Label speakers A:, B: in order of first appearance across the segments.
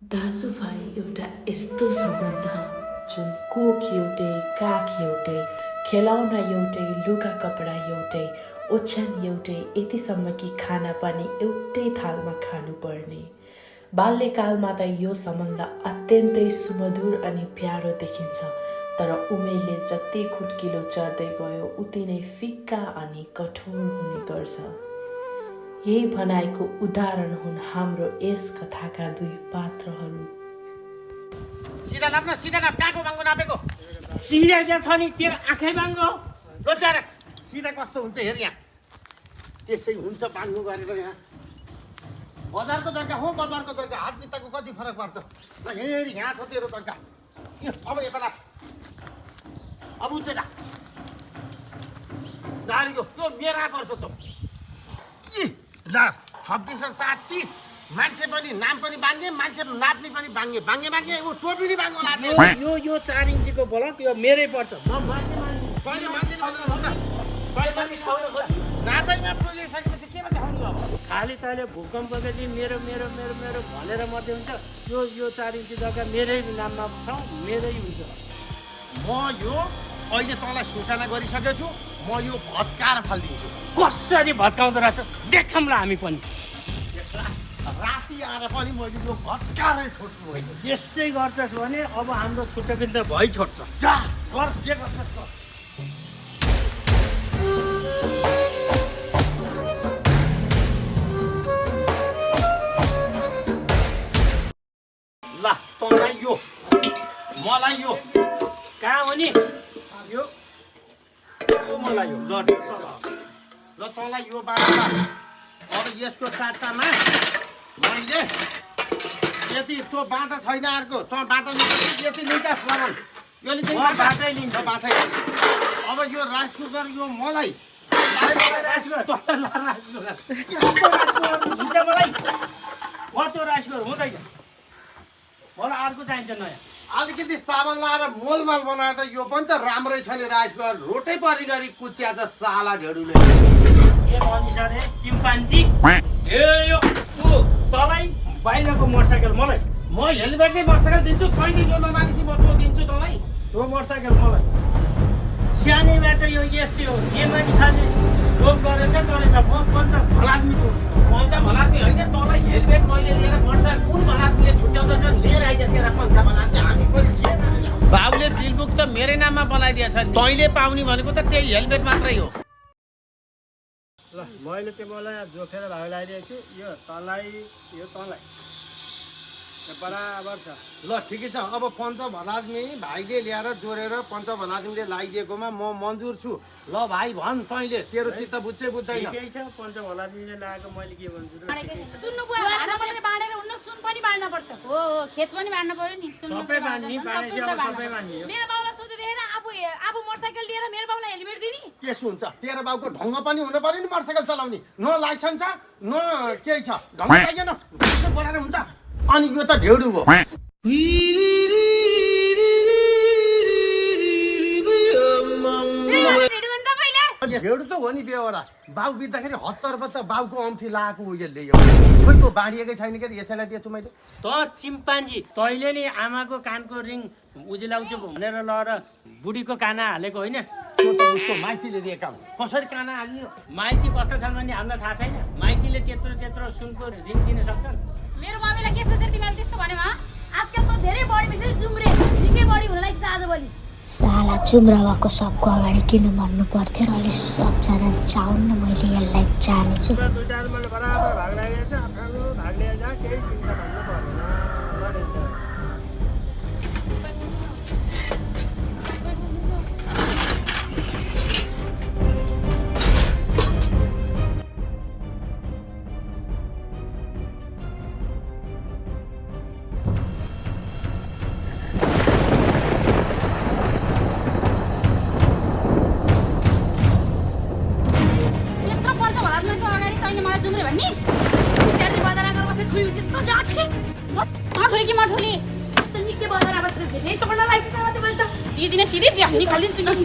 A: दाजुभाइ एउटा यस्तो सम्बन्ध जुन कोख एउटै, काख एउटै, खेलाउन एउटै, लुगा कपडा एउटै, ओछ्यान एउटै, यतिसम्म कि खाना पनि एउटै थालमा खानुपर्ने। बाल्यकालमा त यो सम्बन्ध अत्यन्तै सुमधुर अनि प्यारो देखिन्छ, तर उमेरले जति खुट्किलो चढ्दै गयो उति नै फिक्का अनि कठोर हुने गर्छ। यही भनाइको उदाहरण हुन् हाम्रो यस कथाका दुई पात्रहरू।
B: सीधा नाप्न, सीधा नाप। कहाँको बाङ्गो नापेको? सीधा त्यहाँ छ नि, तेरो आँखै बाङ्गो रोजार। सीधा कस्तो हुन्छ हेर यहाँ। त्यसै हुन्छ बाङ्गो गरेर यहाँ। बजारको जग्गा हो, बजारको जग्गा। हात बित्ताको कति फरक पर्छ? ल हेरी यहाँ छ तेरो जग्गा। अब यता नाप। अब उच्च जा। नारीको त्यो मेरा पर्छ त। ल 26 र 4 30। मान्छे पनि नाम पनि बाङ्गे, मान्छे नाप्ने पनि बाङ्गे। बाङ्गे ऊ टोपी नि बाङ्गो लाग्छ।
C: यो 4 इन्चीको ब्लक यो मेरै पर्छ।
B: कहिले मान्छेले भन्दैन हुन्छ। कहिले मान्छे खाउन खोज। नापैमा पुगिसकेपछि केमा देखाउनु अब?
C: खाली तैँले भूकम्प चाहिँ मेरो मेरो मेरो मेरो भनेर मात्रै हुन्छ। यो 4 इन्ची जग्गा मेरै नाममा छ, मेरै हुन्छ।
B: म यो अहिले तँलाई सूचना गरिसकेको छु। म यो भत्काएर फालिदिन्छु।
C: कसरी भत्काउँदो रहेछ देखौँला हामी पनि।
B: राति आएर पनि मैले यो भत्काएरै छोड्छु होइन।
C: यसै गर्छस् भने अब हाम्रो छुट्टो पनि त भइ छोड्छ।
B: जा गर, के गर्छस् गर। ल तँलाई यो, मलाई यो।
C: कहाँ हो नि यो मलाई यो
B: ल तँलाई यो बाटोमा। अब यसको साट्टामा मैले यति त्यो बाटा छैन अर्को। तँ बाटा यति लिन्छ श्रवण। यो लिन्छ
C: बाटै लिन्छ।
B: बाटै। अब यो राइस कुकर यो मलाई।
C: हुन्छ मलाई म त्यो राइस कुकर हुँदैन, मलाई अर्को चाहिन्छ नयाँ।
B: अलिकति साबुन लाएर मोलमाल बनाएर त यो पनि त राम्रै छ नि राइस कुकर। रोटै परि गरी कुच्या छ साला ढेडुले।
C: के भनिस रे चिम्पान्जी?
B: ए यो
C: तँलाई बाहिरको मोटरसाइकल मलाई,
B: म हेलमेटै मोटरसाइकल दिन्छु। कहिले यो नमानिसी म त्यो दिन्छु तँलाई।
C: त्यो मोटरसाइकल मलाई सानैबाट यो यस्तै हो। जेमा नि खाने रोग गरेछ म पञ्च भलाद्मी छु।
B: पञ्चा भलाद्मी होइन, तँलाई हेलमेट मैले लिएर मोटरसाइकल कुन भलाद्मीले छुट्याउँदैछ लिएर आइज तेरो पञ्चा भलाद्मी। हामी पनि बाबुले बिलबुक त मेरै नाममा बनाइदिएछ नि। तैँले पाउने भनेको त त्यही हेलमेट मात्रै हो।
C: ल मैले तिमीलाई जोखेर भाग लगाइदिएको छु। यो तँलाई यो तँलाई बराबर छ।
B: ल ठिकै छ। अब पञ्च भलाद्मी भाइले ल्याएर जोडेर पञ्च भलाद्मीले लगाइदिएकोमा म मन्जुर छु। ल भाइ भन् तैँले, तेरो चित्त बुझ्दै बुझ्दैन।
C: ठिकै छ, पञ्च भलाद्मीले लगाएको मैले के भन्छु र?
D: सुन्नु पर्यो, खाना पनि बाँडेर हुन्न, सुन पनि बाँड्न पर्छ। हो खेत पनि बाँड्न पर्यो नि। सुन
C: सबै बाँध्ने बाँडेपछि अब सबै बाँध्ने हो।
D: मेरो बाउलाई सोध्दै देखेर आफू मोटरसाइकल लिएर मेरो बाउलाई हेलमेट दिने।
B: त्यसो हुन्छ। तेरो बाउको ढङ्ग पनि हुनु पर्यो नि मोटरसाइकल चलाउने। न लाइसेन्स छ न केही छ, ढङ्ग चाहिएन। बोलाएर हुन्छ। अनि यो त ढेउडु हो। ढेउडु त हो नि बेहोरा। बाउ बित्दाखेरि हत्तर बच्चा बाउको औँठी लगाएको हो यसले। खोइ त्यो बाँडिएकै छैन के यसैलाई दिएछु मैले।
C: त चिम्पान्जी तैँले नि आमाको कानको रिङ उजिलाउँछु भनेर लगेर बुढीको काना हालेको होइनस्?
B: त्यो त उसको माइतीले दिएका हुन्। कसरी काना हाल्ने?
C: माइती कस्तो छन् भने हामीलाई थाहा छैन। माइतीले त्यत्रो त्यत्रो सुनको रिङ दिन सक्छन्?
D: मेरो मम्मीलाई के सोचेर तिमीले त्यस्तो भन्यौ? आजकल त धेरै बढी भइसक्यो जुम्रे, निकै बढी हुन लाग्छ आजभोलि।
E: साला चुम्रावाको सबको अगाडि किन भन्नु पर्थ्यो र अहिले सबजना चाउन्न मैले यसलाई जानेछु।
C: दुईटा मैले बराबर भाग लागेको छ। आफ्नो भाग लिएर जा, केही चिन्ता भन्नु पर्दैन।
D: दिने सिधै निकालिदिन्छु नि।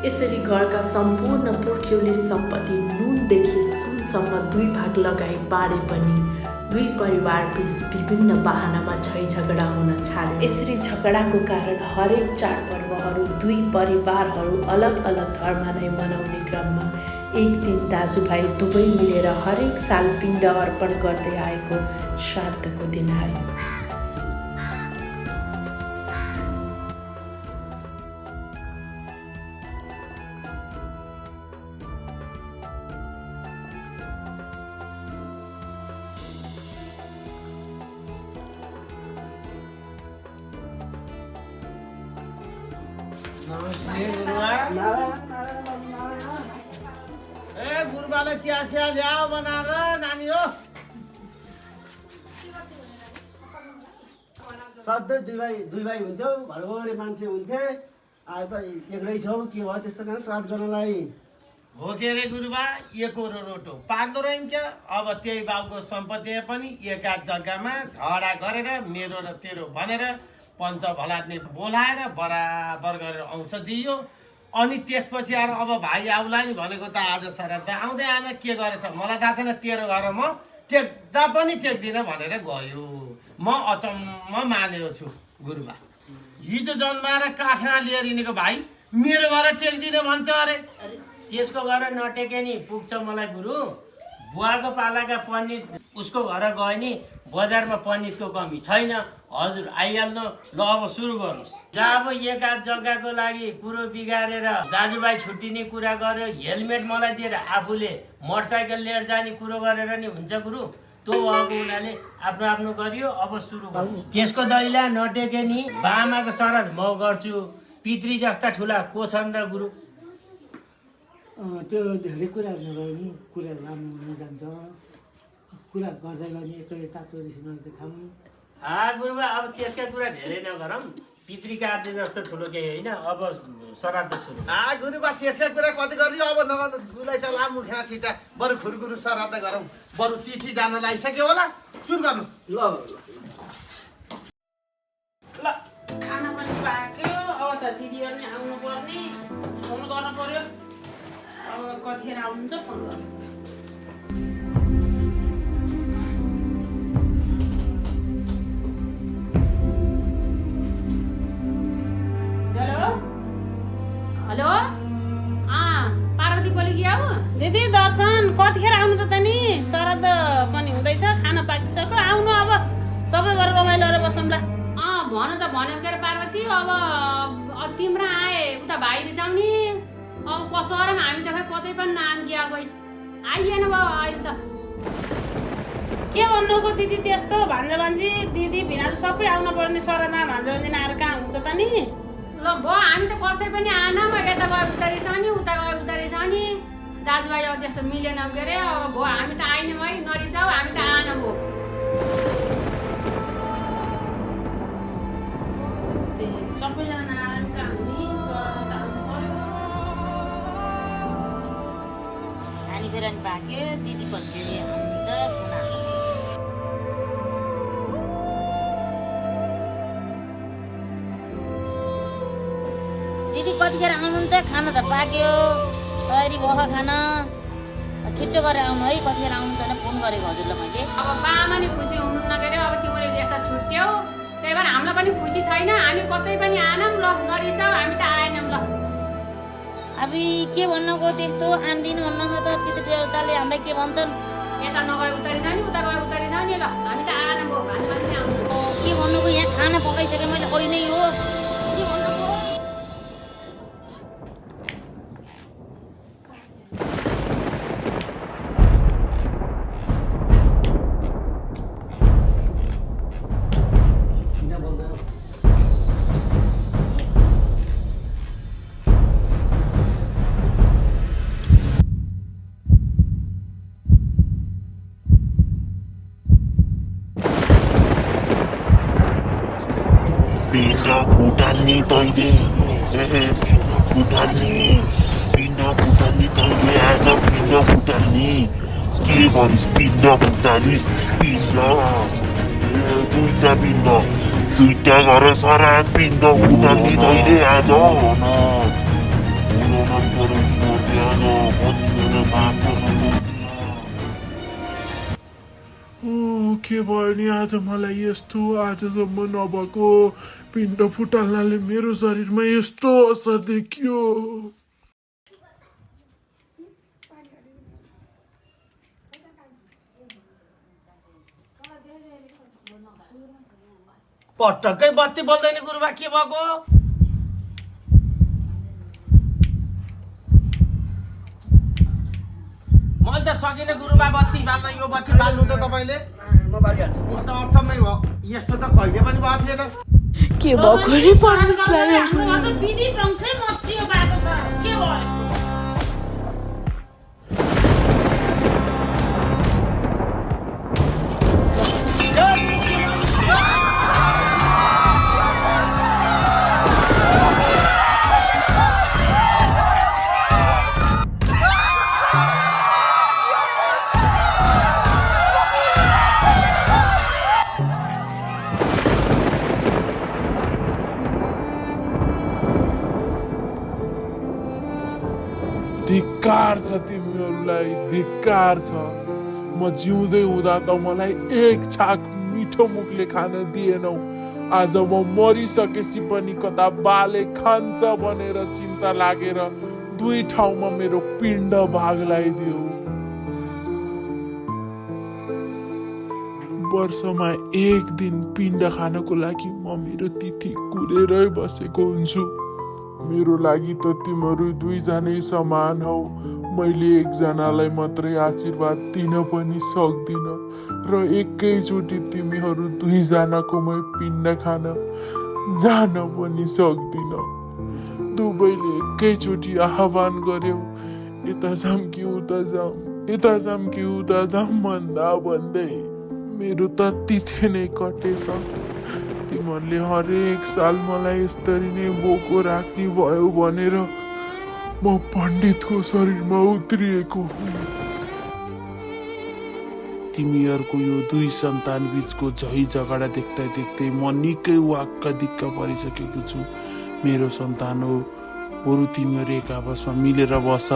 A: यसरी घरका सम्पूर्ण पुर्ख्यौली सम्पत्ति नुनदेखि सुनसम्म 2 भाग लगाई बाँडे पनि दुई परिवारबीच विभिन्न बहानामा झैझगडा हुन थाल्यो। यसरी झगडाको कारण हरेक चाडपर्वहरू दुई परिवारहरू अलग अलग घरमा नै मनाउने क्रममा एक दिन दाजुभाइ दुवै मिलेर हरेक साल पिण्ड अर्पण गर्दै आएको श्राद्धको दिन आयो।
B: गुरुबाले चिया सिया ल्याऊ बनाएर नानी हो।
F: सधैँ दुई भाइ हुन्थ्यो, घरभरि मान्छे हुन्थे। आज त एक्लै छौ, के भयो त्यस्तो कारण श्राद्ध गर्नलाई?
B: हो के रे गुरुबा, एकोरो रोटो पाक्दो रहन्छ। अब त्यही बाउको सम्पत्ति पनि एका जग्गामा झगडा गरेर मेरो र तेरो भनेर पञ्च भलाद्ने बोलाएर बराबर गरेर औँस दियो। अनि त्यसपछि आएर अब भाइ आउला नि भनेको त आज श्राद्ध आउँदै आएन, के गरेछ मलाई थाहा छैन। तेरो घर म टेक्दा पनि टेक्दिनँ भनेर गयो। म अचम्म मानेको छु गुरुबा। हिजो जन्माएर काखमा लिएर हिँडेको भाइ मेरो घर टेक्दिनँ भन्छ अरे।
C: त्यसको घर नटेके नि पुग्छ मलाई गुरु। बुवाको पालाका पण्डित उसको घर गए नि बजारमा पण्डितको कमी छैन। हजुर आइहाल्नु। ल अब सुरु गर्नुहोस्। जहाँ अब एकाध जग्गाको लागि कुरो बिगारेर दाजुभाइ छुट्टिने कुरा गर्यो, हेलमेट मलाई दिएर आफूले मोटरसाइकल लिएर जाने कुरो गरेर नि हुन्छ गुरु। त्यो भएको हुनाले आफ्नो आफ्नो गरियो। अब सुरु गर्नु। त्यसको दैला नटेके नि बामाको श्राद्ध म गर्छु। पितृ जस्ता ठुला को छन् र गुरु?
F: त्यो धेरै कुराहरू नगर्यो नि कुराहरू राम्रो हुन जान्छ। कुरा गर्दै गर्ने एकै तातो रिस नदेखाउँ।
C: गुरुबा अब त्यसका कुरा धेरै नगरौँ। पितृ कार्य जस्तो ठुलो केही होइन। अब श्राद्ध सुरु।
B: गुरुबा त्यसका कुरा कति गर्ने अब नगर्नु। गुलाई चला मुखा छिटा बरु खुरगुरु श्राद्ध गरौँ। बरु तिथि जान लागिसक्यो होला। सुरु गर्नुहोस्।
F: ल
G: ल खाना पनि पाक्यो। अब त दिदीहरू नि आउनु पर्ने, फोन गर्नु पर्यो। अब कतिखेर आउनुहुन्छ फोन गर्नु।
D: हेलो पार्वती बोलेकी हौ?
G: दिदी दर्शन कतिखेर आउनु त नि? श्राद्ध पनि हुँदैछ, खाना पाकिसक्यो। आउनु अब सबै भएर रमाइलो गरेर बसौँला।
D: भन त भन्यो के अरे पार्वती। अब तिम्रो आए उता भाइ रिसाउने। अब कसो गरौँ हामी त खै कतै पनि नाम गयो कोही आइएन भयो अहिले त।
G: के भन्नुको दिदी त्यस्तो? भान्जा भान्जी दिदी भिनाजु सबै आउनु पर्ने। श्राद्धमा भान्जा भान्जी आएर कहाँ हुन्छ त नि?
D: ल भयो हामी त कसै पनि आएनौँ। यता गयो उता रिसाउने, उता गयो उता रिसाउने। दाजुभाइ अब त्यस्तो मिलेन के अरे। अब भयो हामी त आएनौँ है, नरिसाऊ हामी त आएनौँ भयो।
G: सबैजना आएर कहाँ हुने? श्राद्ध आउनु पर्यो।
H: खाने कुरा नि पाक्यो। दिदी कति आउनुहुन्छ फोन आएको। दिदी कतिखेर आउनुहुन्छ? खाना त पाक्यो, तयारी भयो खाना। छिट्टो गरेर आउनु है। कतिखेर आउनुहुन्छ भने फोन गरेको हजुरलाई मैले।
D: अब बामा नि खुसी हुनुहुन्न के अरे। अब तिमीले यता छुट्यौ, त्यही भएर हामीलाई पनि खुसी छैन। हामी कतै पनि आएनौँ। ल नरिसाऊ हामी त आएनौँ। ल
H: अब के भन्नुको त्यस्तो आम दिन भन्नु छ त। पितृ देवताले हामीलाई के भन्छन्?
D: यता नगयो उता रिसाउने, उता गयो उता रिसाउने। ल हामी त आएनौँ भयो। भान्जा भान्जी आउनु।
H: के भन्नुको यहाँ खाना पकाइसकेँ मैले। होइ नै हो के भन्नुको।
I: पिण्ड फुटाल्ने तैँले पिण्ड फुटाल्ने तैँले आज पिण्ड फुटाल्ने के गरिस् पिण्ड फुटालिस् पिण्ड दुईटा पिण्ड दुईटा घर सारा पिण्ड फुटाल्ने तैँले आज भन मन पऱ्यो तिमीहरूले आज भनिदिएर माफ गर्न सक्दिन।
J: के भयो नि आज मलाई यस्तो आजसम्म नभएको पिण्ड फुटाल्नाले मेरो शरीरमा यस्तो असर देखियो।
B: पटक्कै बत्ती बल्दैन गुरुबा के भएको? मैले त सकिनँ गुरुबा बत्ती बाल्न। यो बत्ती बाल्नु त तपाईँले?
F: म बालिहाल्छु
B: म त अचम्मै भयो। यस्तो त कहिले पनि भएको थिएन।
A: के भएको रे पण्डितलाई?
G: हाम्रो त विधि पङ्सै मचियो भएको छ। के भयो?
J: धिक्कार छ तिमीहरूलाई, धिक्कार छ। म जिउँदै हुँदा त मलाई एक छाक मिठो मुखले खान दिएनौ। आज म मरिसकेपछि पनि कता बाले खान्छ भनेर चिन्ता लागेर दुई ठाउँमा मेरो पिण्ड भाग लगाइदियो। वर्षमा एक दिन पिण्ड खानको लागि म मेरो तिथि कुरेरै बसेको हुन्छु। मेरो लागि त तिमीहरू दुईजनै समान हौ। मैले एकजनालाई मात्रै आशीर्वाद दिन पनि सक्दिन र एकैचोटि तिमीहरू दुईजनाकोमै पिण्ड खान जान पनि सक्दिन। दुवैले एकैचोटि आह्वान गर्यौ, यता जाम कि उता जाम, यता जाम कि उता जाम भन्दा भन्दै मेरो त तिथि नै कटेछ। तिमीहरूले हरेक साल मलाई यसरी नै बोको राख्ने भयो भनेर म पण्डितको शरीरमा उत्रिएको हुँ। तिमीहरूको यो दुई सन्तान बीचको झै झगडा देख्दै देख्दै म निकै वाक्क दिक्क परिसकेको छु। मेरो सन्तान हो, बरु तिमीहरू एक आपसमा मिलेर बस।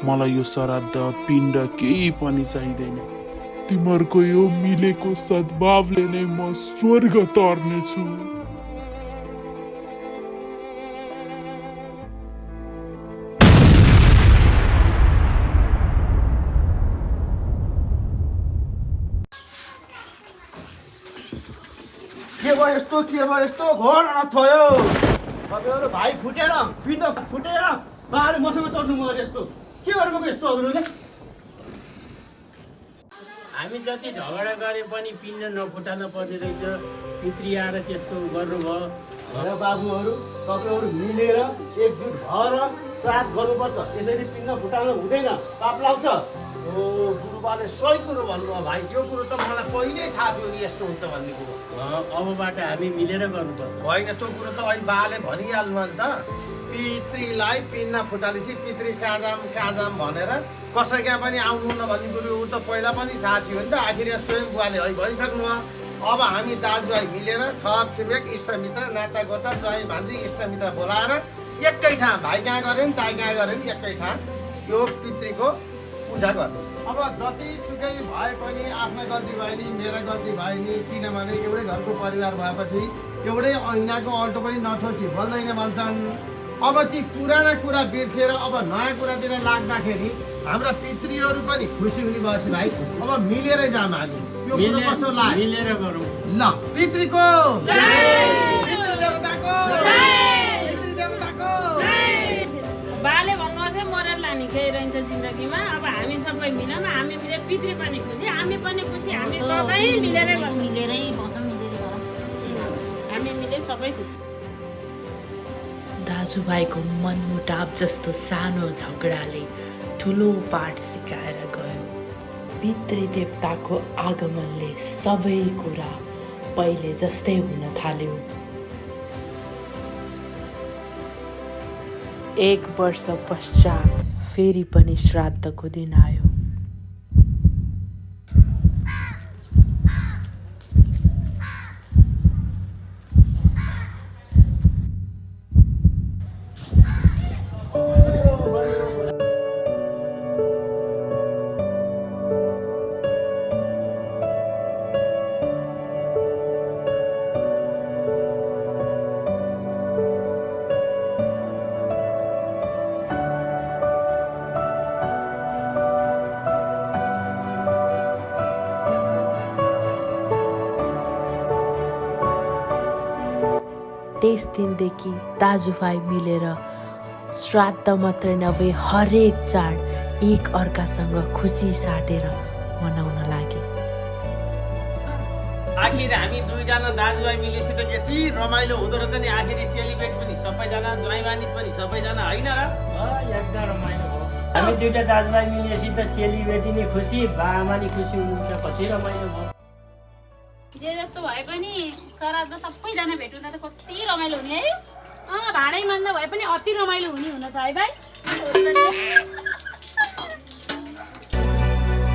J: मलाई यो श्राद्ध पिण्ड केही पनि चाहिँदैन। तिमीहरूको यो मिलेको सद्भावले नै म स्वर्ग तर्नेछु।
F: के भयो यस्तो, के भयो यस्तो घोर अथयो? तपाईँहरू भाइ फुटेर पिण्ड फुटेर बाह्र मसँग चढ्नु भयो यस्तो के गर्नुभयो यस्तो हजुरले?
C: हामी जति झगडा गरे पनि पिण्ड नफुटाल्न पर्ने रहेछ। पितृ आएर त्यस्तो गर्नुभयो।
F: र बाबुहरू तपाईँहरू मिलेर एकजुट भएर श्राद्ध गर्नुपर्छ। यसरी पिण्ड फुटाल्नु हुँदैन, पाप लाग्छ।
B: ओ गुरुबाले सही कुरो भन्नुभयो भाइ। त्यो कुरो त मलाई पहिल्यै थाहा थियो नि यस्तो हुन्छ भन्ने कुरो।
C: अबबाट हामी मिलेर गर्नुपर्छ।
B: होइन त्यो कुरो त अहिले बाले भनिहाल्नु नि त। पितृलाई पिण्ड फुटालेपछि पितृ कहाँ जाम भनेर कसै कहाँ पनि आउनुहुन्न भन्ने कुरो ऊ त पहिला पनि थाहा थियो नि त। आखिर स्वयं बुवाले है भनिसक्नु भयो। अब हामी दाजुभाइ मिलेर छर छिमेक इष्टमित्र नाता गोता ज्वाइँ भान्जी इष्टमित्र बोलाएर एकै ठाउँ भाइ कहाँ गऱ्यो नि दाइ कहाँ गऱ्यो नि एकै ठाउँ यो पितृको पूजा गर्ने। अब जतिसुकै भए पनि आफ्ना गल्ती भयो नि मेरा गल्ती भयो नि, किनभने एउटै घरको परिवार भएपछि एउटै ऐनाको अल्टो पनि नठोसी बोल्दैन भन्छन्। अब ती पुराना कुरा बिर्सेर अब नयाँ कुरातिर लाग्दाखेरि हाम्रा पितृहरू पनि खुसी हुने भएपछि भाइ अब मिलेरै जाम हामी। यो कुरो कस्तो लाग्यो?
C: मिलेर गरौँ।
B: ल पितृको पितृ देवताको पितृ देवताको
G: बाले भन्नुभएको थियो मरेर लाने केही रहन्छ जिन्दगीमा। अब हामी सबै मिलौँ, हामी मिले पितृ पनि खुसी, हामी पनि खुसी, हामी सबै मिलेरै बसौँ,
H: मिलेरै बसौँ, मिलेरै गरौँ।
G: हामी मिले सबै खुसी।
A: दाजुभाइको मनमुटाव जस्तो सानो झगडाले ठुलो पाठ सिकाएर गयो। पितृदेवताको आगमनले सबै कुरा पहिले जस्तै हुन थाल्यो। 1 वर्ष पश्चात फेरि पनि श्राद्धको दिन आयो। त्यस दिनदेखि दाजुभाइ मिलेर श्राद्ध मात्रै नभए हरेक चाड एक अर्कासँग खुसी साटेर मनाउन लागे।
B: आखिर हामी दुईजना दाजुभाइ मिलेपछि त यति रमाइलो हुँदो रहेछ नि। आखिरी चेलीबेट पनि सबैजना, ज्वाइँवानी पनि सबैजना, होइन र?
C: एकदम रमाइलो भयो। हामी दुईटा दाजुभाइ मिलेपछि त चेलीबेटी नै खुसी, बाआमा नि खुसी हुनुहुन्छ। कति रमाइलो भयो।
D: जे जस्तो भए पनि श्राद्धमा सबैजना भेट्दा त कति रमाइलो हुने है।
G: भाँडै मान्दा भए पनि अति रमाइलो हुने हुन त है भाइ।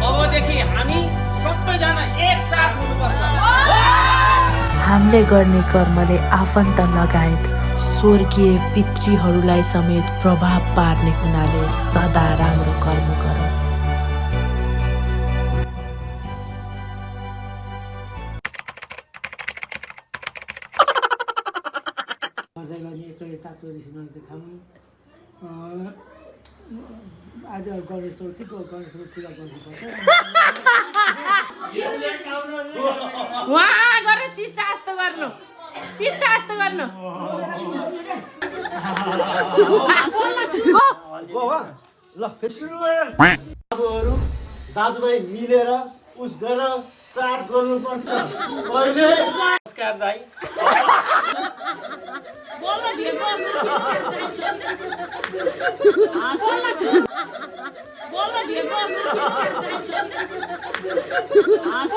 B: अबदेखि हामी सबैजना एकसाथ हुनुपर्छ।
A: हामीले गर्ने कर्मले आफन्त लगायत स्वर्गीय पितृहरूलाई समेत प्रभाव पार्ने हुनाले सदा राम्रो कर्म गरौँ।
F: आज गणेश चौथीको गणेशको पूजा गर्नुपर्छ।
D: वहाँ गएर चिच्चा जस्तो गर्नु, चिच्चा जस्तो गर्नु।
F: ल सुरु अबहरू दाजुभाइ मिलेर उस गरेर चाड गर्नुपर्छ।
C: नमस्कार दाइ।